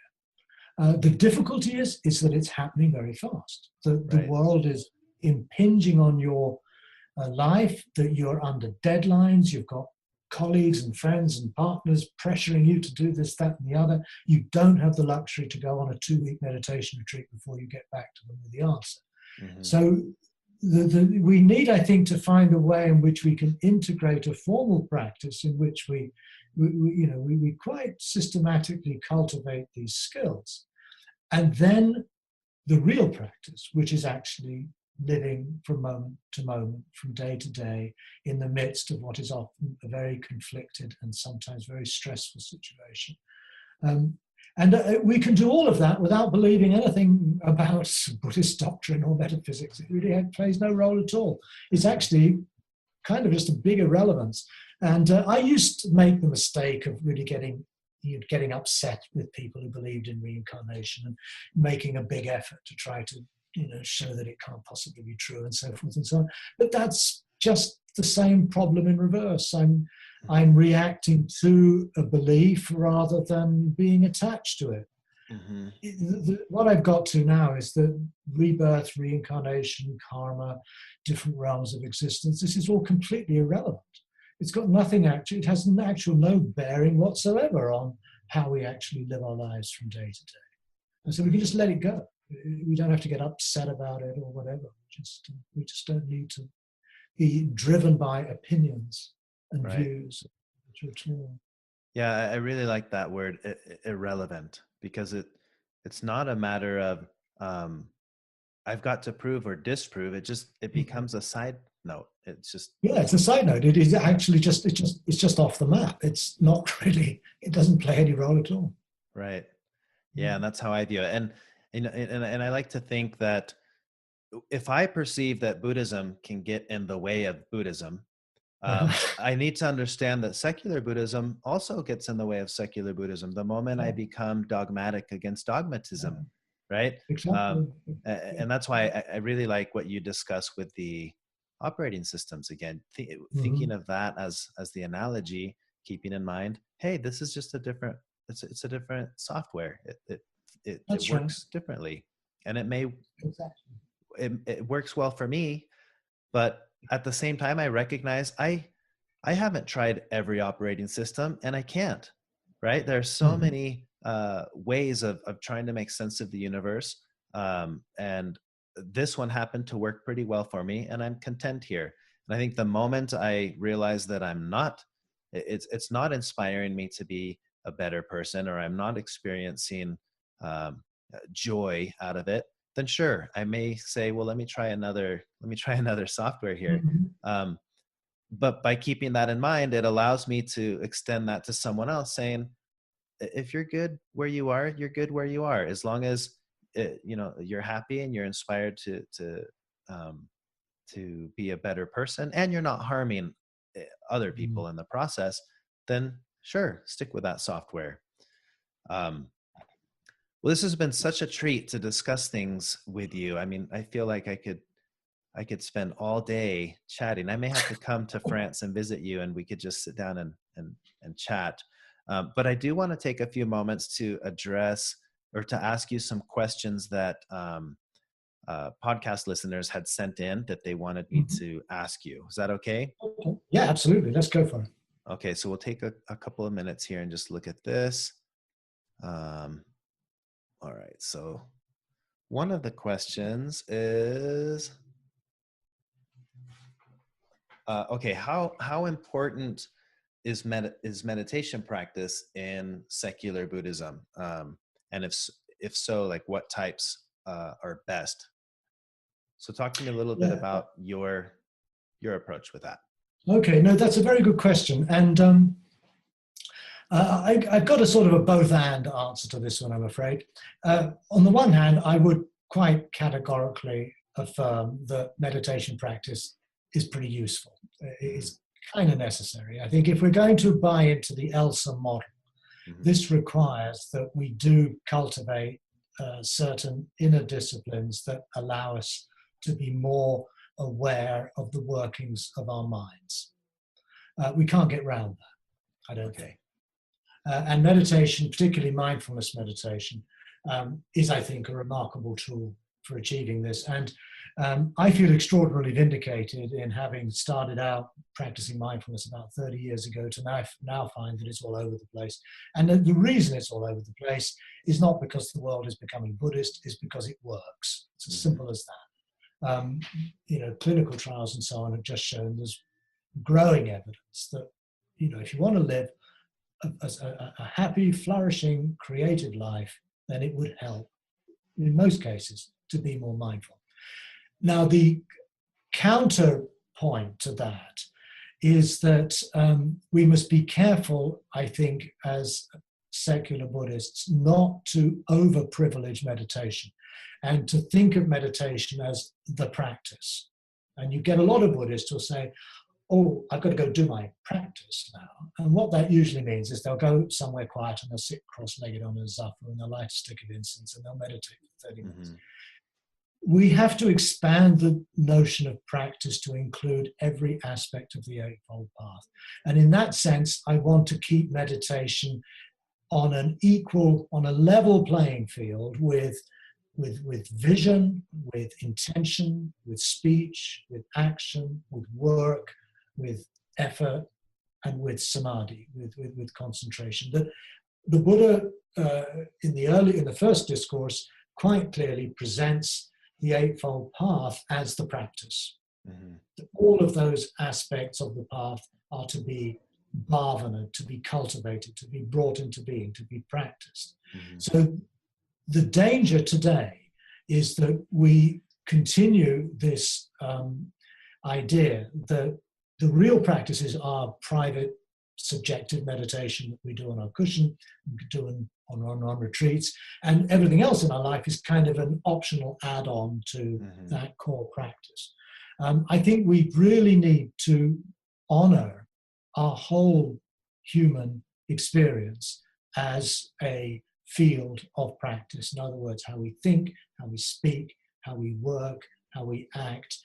The difficulty is that it's happening very fast. The world is impinging on your life, that you're under deadlines, you've got colleagues and friends and partners pressuring you to do this, that, and the other. You don't have the luxury to go on a 2-week meditation retreat before you get back to them with the answer. Mm-hmm. So we need, I think, to find a way in which we can integrate a formal practice in which we quite systematically cultivate these skills. And then the real practice, which is actually living from moment to moment, from day to day, in the midst of what is often a very conflicted and sometimes very stressful situation. We can do all of that without believing anything about Buddhist doctrine or metaphysics. It really plays no role at all. It's actually kind of just a big irrelevance. And I used to make the mistake of really getting upset with people who believed in reincarnation and making a big effort to try to show that it can't possibly be true and so forth and so on. But that's just the same problem in reverse. I'm reacting to a belief rather than being attached to it. Mm-hmm. What I've got to now is that rebirth, reincarnation, karma, different realms of existence, this is all completely irrelevant. It's got nothing actually, it has no bearing whatsoever on how we actually live our lives from day to day. And so we can just let it go. We don't have to get upset about it or whatever. We just don't need to be driven by opinions and views. Yeah, I really like that word, irrelevant, because it's not a matter of I've got to prove or disprove. It becomes a side note. It's a side note. It is actually it's just off the map. It's not really. It doesn't play any role at all. Right. Yeah, and that's how I view it. And I like to think that if I perceive that Buddhism can get in the way of Buddhism, I need to understand that secular Buddhism also gets in the way of secular Buddhism. The moment I become dogmatic against dogmatism, right? Exactly. And that's why I really like what you discuss with the operating systems. Again, thinking of that as the analogy, keeping in mind, hey, this is just it's a different software. It works differently, and it works well for me, but at the same time, I recognize I haven't tried every operating system, and I can't, right? There are so many ways of trying to make sense of the universe, and this one happened to work pretty well for me, and I'm content here. And I think the moment I realize that it's not inspiring me to be a better person, or I'm not experiencing joy out of it, then sure, I may say, well, let me try another software here. Mm-hmm. But by keeping that in mind, it allows me to extend that to someone else, saying, if you're good where you are, you're good where you are. As long as you're happy and you're inspired to be a better person, and you're not harming other people in the process, then sure, stick with that software. Well, this has been such a treat to discuss things with you. I mean, I feel like I could spend all day chatting. I may have to come to France and visit you, and we could just sit down and chat. But I do want to take a few moments to address or to ask you some questions that podcast listeners had sent in that they wanted me to ask you. Is that okay? Yeah, absolutely. Let's go for it. Okay, so we'll take a couple of minutes here and just look at this. All right, so one of the questions is, okay, how important is meditation practice in secular Buddhism? And if so, like what types are best? So talk to me a little bit about your approach with that. Okay, no, that's a very good question. And I've got a sort of a both-and answer to this one, I'm afraid. On the one hand, I would quite categorically affirm that meditation practice is pretty useful. It's kind of necessary. I think if we're going to buy into the ELSA model, this requires that we do cultivate certain inner disciplines that allow us to be more aware of the workings of our minds. We can't get round that, I don't think. And meditation, particularly mindfulness meditation, is, I think, a remarkable tool for achieving this. And I feel extraordinarily vindicated in having started out practicing mindfulness about 30 years ago to now find that it's all over the place. And the reason it's all over the place is not because the world is becoming Buddhist, it's because it works. It's as simple as that. Clinical trials and so on have just shown there's growing evidence that, if you want to live a happy, flourishing, creative life, then it would help, in most cases, to be more mindful. Now, the counterpoint to that is that we must be careful, I think, as secular Buddhists, not to over-privilege meditation and to think of meditation as the practice. And you get a lot of Buddhists who will say, oh, I've got to go do my practice now. And what that usually means is they'll go somewhere quiet and they'll sit cross-legged on a zuffer and they'll light a stick of incense and they'll meditate for 30 minutes. We have to expand the notion of practice to include every aspect of the Eightfold Path. And in that sense, I want to keep meditation on a level playing field with vision, with intention, with speech, with action, with work, with effort, and with samadhi, with concentration. The Buddha in the first discourse quite clearly presents the Eightfold Path as the practice. All of those aspects of the path are to be bhavana, to be cultivated, to be brought into being, to be practiced. So the danger today is that we continue this idea that the real practices are private, subjective meditation that we do on our cushion, we do on retreats, and everything else in our life is kind of an optional add-on to that core practice. I think we really need to honor our whole human experience as a field of practice. In other words, how we think, how we speak, how we work, how we act,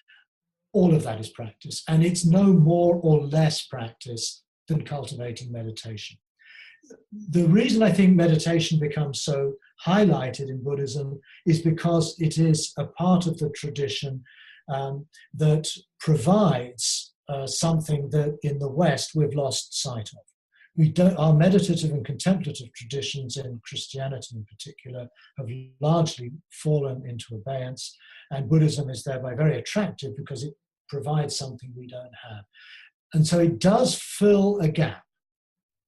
all of that is practice. And it's no more or less practice than cultivating meditation. The reason I think meditation becomes so highlighted in Buddhism is because it is a part of the tradition that provides something that in the West we've lost sight of. Our meditative and contemplative traditions in Christianity in particular have largely fallen into abeyance, and Buddhism is thereby very attractive because it provides something we don't have. And so it does fill a gap.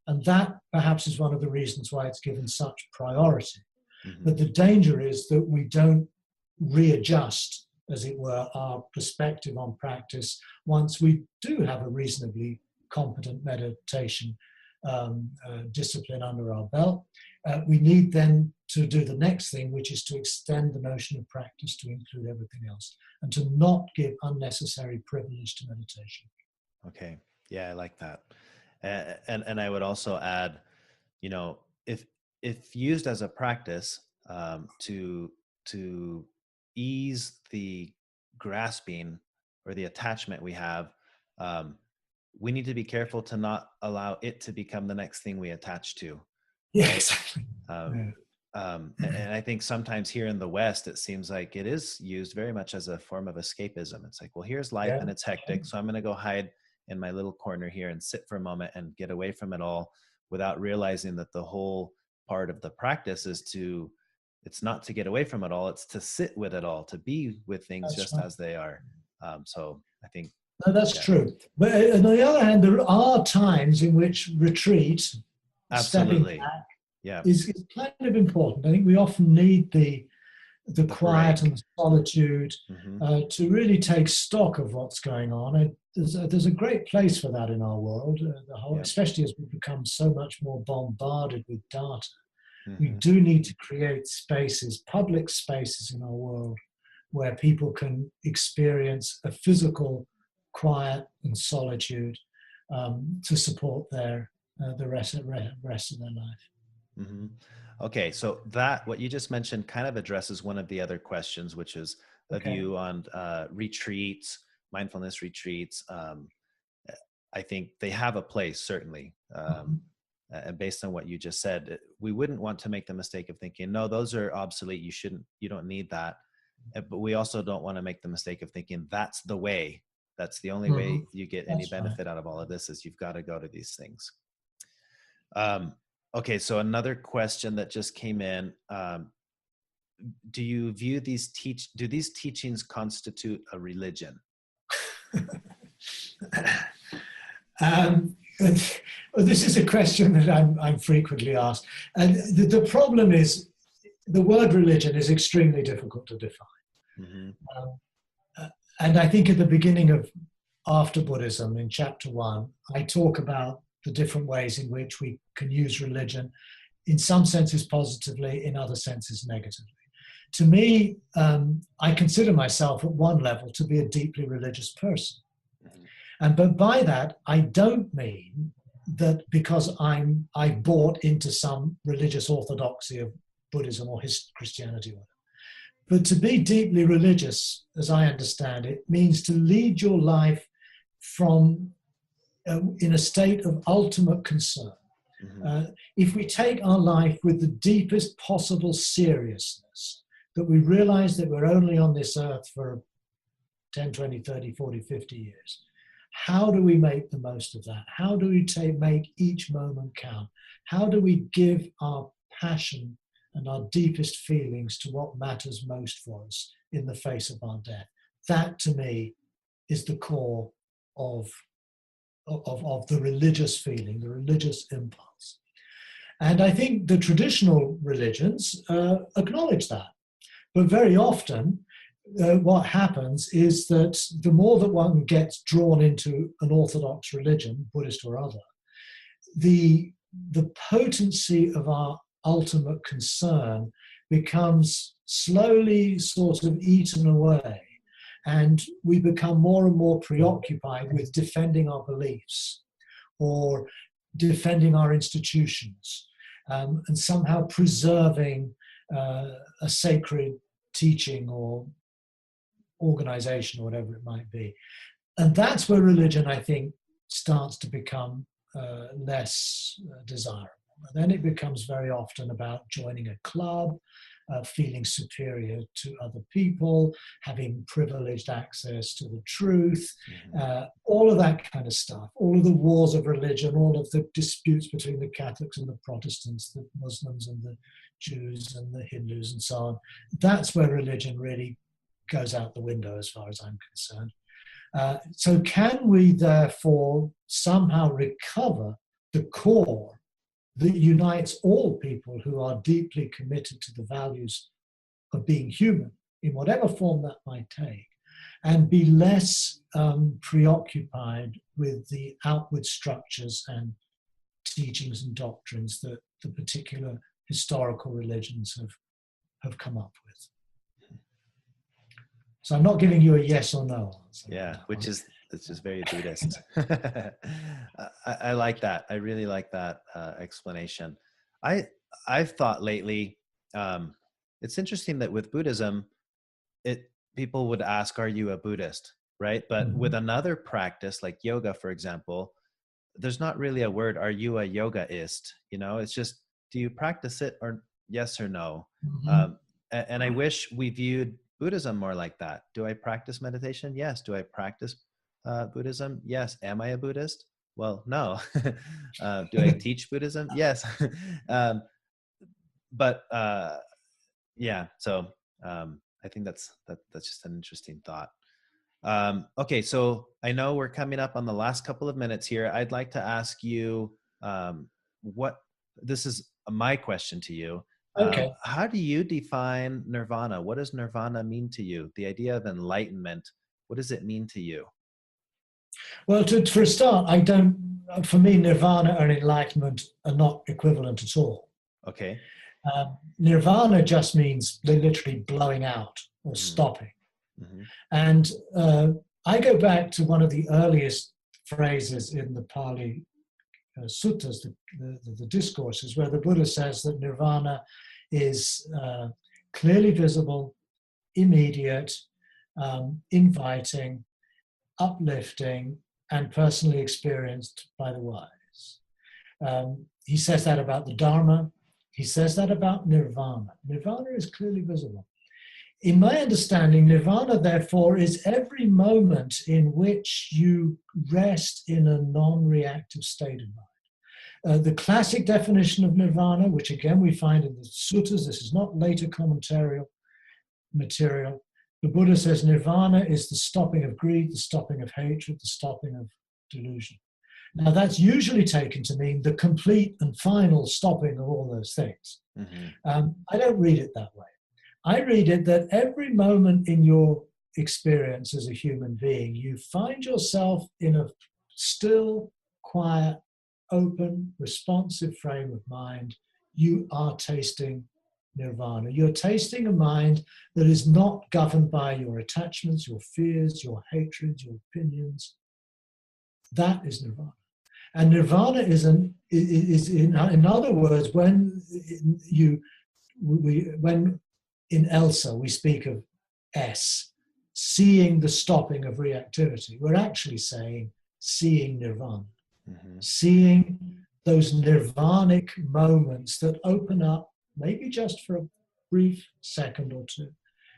And that perhaps is one of the reasons why it's given such priority. But the danger is that we don't readjust, as it were, our perspective on practice once we do have a reasonably competent meditation discipline under our belt. We need then to do the next thing, which is to extend the notion of practice to include everything else and to not give unnecessary privilege to meditation. Okay. Yeah, I like that. And I would also add, if used as a practice to ease the grasping or the attachment we have, we need to be careful to not allow it to become the next thing we attach to. Yeah, exactly. And I think sometimes here in the West, it seems like it is used very much as a form of escapism. It's like, well, here's life and it's hectic, so I'm going to go hide in my little corner here and sit for a moment and get away from it all, without realizing that the whole part of the practice is it's not to get away from it all, it's to sit with it all, to be with things just as they are. So I think that's true. But on the other hand, there are times in which retreat, absolutely, stepping back, is kind of important. I think we often need the quiet and the solitude to really take stock of what's going on. There's a great place for that in our world, especially as we become so much more bombarded with data. We do need to create spaces, public spaces in our world, where people can experience a physical quiet and solitude to support their the rest of their life. Mm-hmm. Okay, so that what you just mentioned kind of addresses one of the other questions, which is a view on retreats, mindfulness retreats. I think they have a place, certainly. And based on what you just said, we wouldn't want to make the mistake of thinking, no, those are obsolete. You don't need that. But we also don't want to make the mistake of thinking that's the way. That's the only way you get any benefit out of all of this is you've got to go to these things. Okay, so another question that just came in. Do you view do these teachings constitute a religion? This is a question that I'm frequently asked. And the problem is the word religion is extremely difficult to define. And I think at the beginning of After Buddhism, in chapter 1, I talk about the different ways in which we can use religion, in some senses positively, in other senses negatively. To me, I consider myself at one level to be a deeply religious person. But by that, I don't mean that because I bought into some religious orthodoxy of Buddhism or Christianity or whatever. But to be deeply religious, as I understand it, means to lead your life from in a state of ultimate concern. If we take our life with the deepest possible seriousness, that we realize that we're only on this earth for 10, 20, 30, 40, 50 years, how do we make the most of that? How do we make each moment count? How do we give our passion and our deepest feelings to what matters most for us in the face of our death? That, to me, is the core of the religious feeling, the religious impulse. And I think the traditional religions acknowledge that. But very often, what happens is that the more that one gets drawn into an orthodox religion, Buddhist or other, the potency of our ultimate concern becomes slowly sort of eaten away. And we become more and more preoccupied with defending our beliefs or defending our institutions and somehow preserving a sacred teaching or organization or whatever it might be. And that's where religion, I think, starts to become less desirable. And then it becomes very often about joining a club, feeling superior to other people, having privileged access to the truth, all of that kind of stuff, all of the wars of religion, all of the disputes between the Catholics and the Protestants, the Muslims and the Jews and the Hindus and so on. That's where religion really goes out the window as far as I'm concerned. So can we therefore somehow recover the core that unites all people who are deeply committed to the values of being human, in whatever form that might take, and be less preoccupied with the outward structures and teachings and doctrines that the particular historical religions have come up with? So I'm not giving you a yes or no answer. Yeah, which is very Buddhist. I like that. I really like that explanation. I've thought lately, it's interesting that with Buddhism, people would ask, "Are you a Buddhist?" Right? But with another practice like yoga, for example, there's not really a word. Are you a yogaist? It's just, do you practice it, or yes or no? And I wish we viewed Buddhism more like that. Do I practice meditation? Yes. Do I practice Buddhism? Yes. Am I a Buddhist? Well, no. Do I teach Buddhism? Yes. But yeah. So I think that's just an interesting thought. Okay, so I know we're coming up on the last couple of minutes here. I'd like to ask you this is my question to you. Okay. How do you define Nirvana? What does Nirvana mean to you? The idea of enlightenment, what does it mean to you? Well, for a start, for me, Nirvana and enlightenment are not equivalent at all. Okay. Nirvana just means literally blowing out or stopping. And I go back to one of the earliest phrases in the Pali suttas, the discourses, where the Buddha says that nirvana is clearly visible, immediate, inviting, uplifting, and personally experienced by the wise. He says that about the Dharma. He says that about nirvana. Nirvana is clearly visible. In my understanding, nirvana, therefore, is every moment in which you rest in a non-reactive state of mind. The classic definition of nirvana, which again we find in the suttas, this is not later commentarial material. The Buddha says nirvana is the stopping of greed, the stopping of hatred, the stopping of delusion. Now that's usually taken to mean the complete and final stopping of all those things. Mm-hmm. I don't read it that way. I read it that every moment in your experience as a human being, you find yourself in a still, quiet, open, responsive frame of mind. You are tasting nirvana. You're tasting a mind that is not governed by your attachments, your fears, your hatreds, your opinions. That is nirvana. And nirvana is in other words, when in ELSA we speak of S, seeing the stopping of reactivity. We're actually saying seeing nirvana, seeing those nirvanic moments that open up, maybe just for a brief second or two,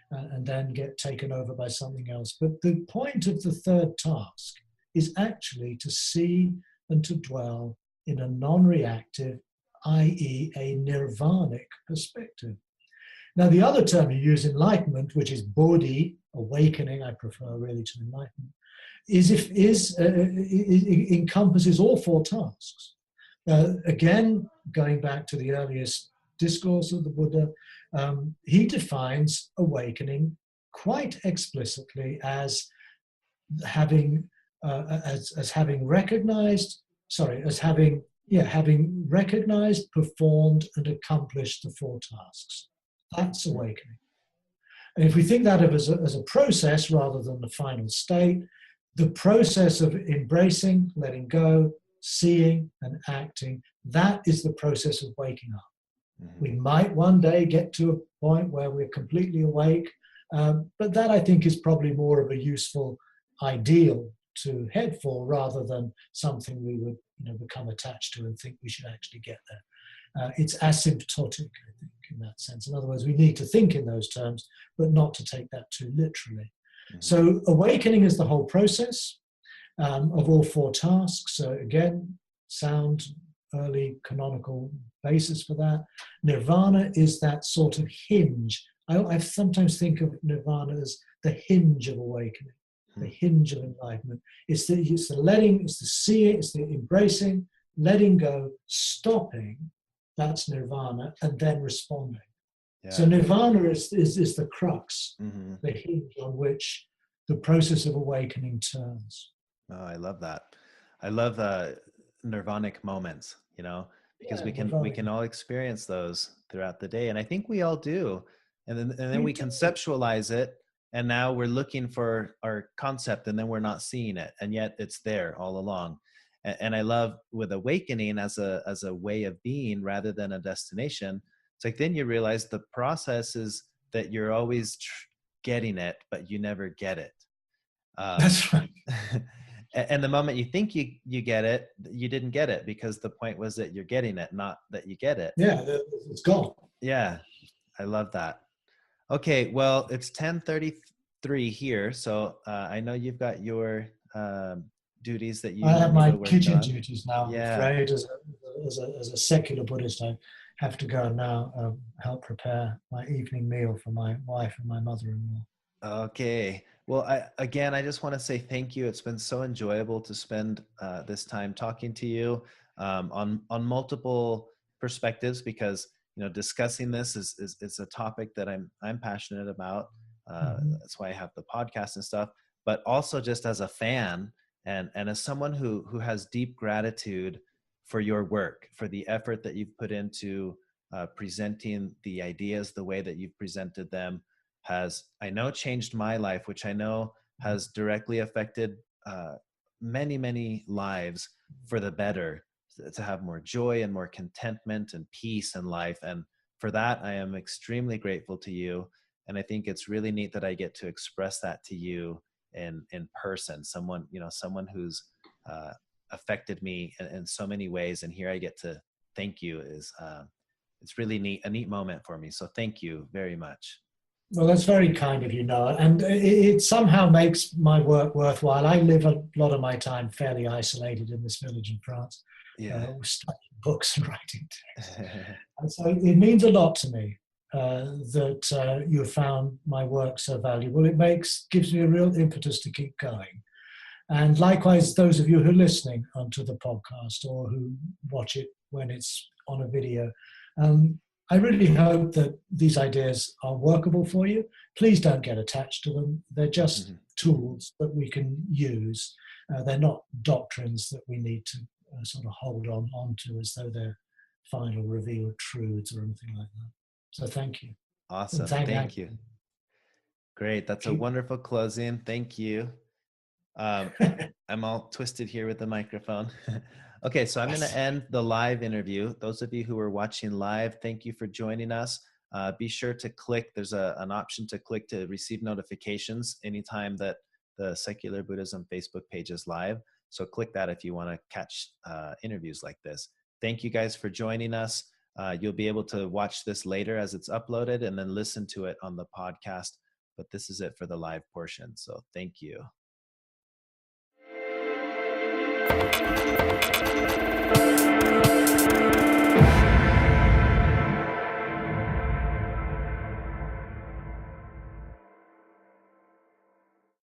and then get taken over by something else. But the point of the third task is actually to see and to dwell in a non-reactive, i.e. a nirvanic perspective. Now, the other term you use, enlightenment, which is bodhi, awakening, I prefer really to enlightenment, encompasses all four tasks. Again, going back to the earliest discourse of the Buddha, he defines awakening quite explicitly as having recognized, performed, and accomplished the four tasks. That's awakening. And if we think that of as a process rather than the final state, the process of embracing, letting go, seeing, and acting, that is the process of waking up. Mm-hmm. We might one day get to a point where we're completely awake, but that I think is probably more of a useful ideal to head for rather than something we would become attached to and think we should actually get there. It's asymptotic, I think, in that sense. In other words, we need to think in those terms, but not to take that too literally. Mm-hmm. So awakening is the whole process of all four tasks. So again, sound, early canonical basis for that. Nirvana is that sort of hinge. I sometimes think of nirvana as the hinge of awakening, the hinge of enlightenment. It's the letting, it's the seeing, it's the embracing, letting go, stopping. That's nirvana, and then responding. Yeah. So nirvana is the crux, the hinge on which the process of awakening turns. Oh, I love that. I love nirvanic moments, because we can all experience those throughout the day, and I think we all do. And then we conceptualize it, and now we're looking for our concept, and then we're not seeing it, and yet it's there all along. And I love with awakening as a way of being rather than a destination. It's like then you realize the process is that you're always getting it, but you never get it. That's right. And the moment you think you get it, you didn't get it because the point was that you're getting it, not that you get it. Yeah, it's gone. Yeah, I love that. Okay, well, it's 10:33 here, so I know you've got your duties that you. I have my kitchen duties now. Yeah. I'm afraid, as a secular Buddhist, I have to go now help prepare my evening meal for my wife and my mother-in-law. Okay. Well, I just want to say thank you. It's been so enjoyable to spend this time talking to you on multiple perspectives, because discussing this is a topic that I'm passionate about. That's why I have the podcast and stuff. But also just as a fan and as someone who has deep gratitude for your work, for the effort that you've put into presenting the ideas the way that you've presented them, has, I know, changed my life, which I know has directly affected many, many lives for the better, to have more joy and more contentment and peace in life. And for that, I am extremely grateful to you. And I think it's really neat that I get to express that to you in person, someone, someone who's affected me in so many ways. And here I get to thank you. It's really neat, a neat moment for me. So thank you very much. Well, that's very kind of you, Noah. And it somehow makes my work worthwhile. I live a lot of my time fairly isolated in this village in France, Yeah. studying books and writing text. And so it means a lot to me that you have found my work so valuable. It gives me a real impetus to keep going. And likewise, those of you who are listening onto the podcast or who watch it when it's on a video, I really hope that these ideas are workable for you. Please don't get attached to them. They're just tools that we can use. They're not doctrines that we need to sort of hold on to as though they're final revealed truths or anything like that. So thank you. Awesome. Thank you. Great. That's a wonderful closing. Thank you. I'm all twisted here with the microphone. Okay, so I'm going to end the live interview. Those of you who are watching live, thank you for joining us. Be sure to click, there's an option to click to receive notifications anytime that the Secular Buddhism Facebook page is live. So click that if you want to catch interviews like this. Thank you guys for joining us. You'll be able to watch this later as it's uploaded and then listen to it on the podcast. But this is it for the live portion. So thank you.